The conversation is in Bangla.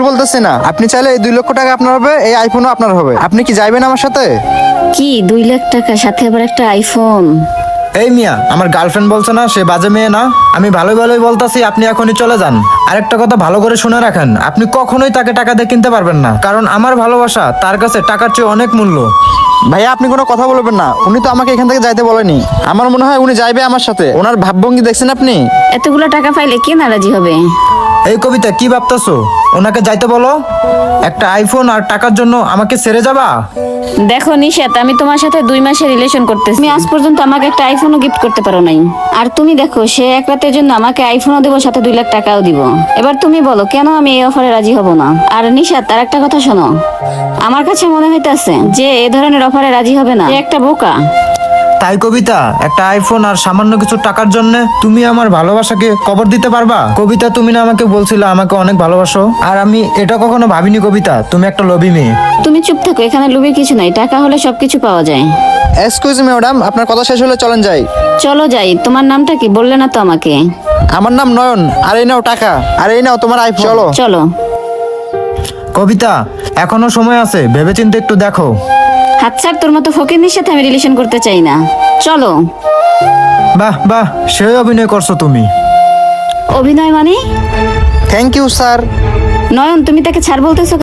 বলতেছি না, আপনি চাইলে এই 2 লক্ষ টাকা আপনার হবে, এই আইফোনও আপনার হবে। আপনি কি যাইবেন আমার সাথে? কি 2 লাখ টাকা সাথে আবার একটা আইফোন? এই মিয়া, আমার গার্লফ্রেন্ড বলছে না সে বাজে মেয়ে না? আমি ভালোই ভালোই বলতাছি, আপনি এখনই চলে যান। আরেকটা কথা ভালো করে শুনে রাখেন, আপনি কখনোই তাকে টাকা দিয়ে কিনতে পারবেন না, কারণ আমার ভালোবাসা তার কাছে টাকার চেয়ে অনেক মূল্য। ভাইয়া আপনি কোনো কথা বলবেন না, উনি তো আমাকে এখান থেকে যাইতে বলেনি। আমার মনে হয় উনি যাইবে আমার সাথে। ওনার ভাবভঙ্গি দেখছেন আপনি? এতগুলো টাকা পাইলে কে নারাজি হবে? এই কবিতা কি ভাবতেছো? ওনাকে যাইতে বলো। একটা আইফোন আর টাকার জন্য আমাকে ছেড়ে যাবা? দেখো নিশাত, আমি তোমার সাথে 2 মাসের রিলেশন করতেছি, তুমি আজ পর্যন্ত আমাকে একটা আইফোনও গিফট করতে পারো নাই। আর তুমি দেখো, সে এক রাতের জন্য আমাকে আইফোনও দিব, সাথে 2 লাখ টাকাও দিব। এবার তুমি বলো কেন আমি এই অফারে রাজি হব না? আর নিশাত, তার একটা কথা শোনো, আমার কাছে মনে হইতাছে যে এই ধরনের অফারে রাজি হবে না, সে একটা বোকা। তাই কবিতা, একটা আইফোন আর সামান্য কিছু টাকার জন্য তুমি আমার ভালোবাসাকে কবর দিতে পারবা? কবিতা, তুমি না আমাকে বলছিলে আমাকে অনেক ভালোবাসো, আর আমি এটা কখনো ভাবিনি কবিতা তুমি একটা লোভী মেয়ে। তুমি চুপ থাকো, এখানে লুবির কিছু নাই, টাকা হলে সবকিছু পাওয়া যায়। এক্সকিউজ মি ম্যাডাম, আপনার কথা শেষ হলে চলেন যাই। চলো যাই। তোমার নামটা কি বললে না তো আমাকে? আমার নাম নয়ন। আর এই নাও টাকা, আর এই নাও তোমার আইফোন। চলো। চলো। কবিতা, এখনো সময় আছে, ভেবেচিন্তে একটু দেখো। হাত ছাড়, তোর মতো ফকিরনির সাথে আমি রিলেশন করতে চাই না। চলো। বাহ বাহ, সেই অভিনয় করছো তুমি। অভিনয় মানে? Thank you sir. নয়ন, তুমি তাকে ছাড় বলতেছো?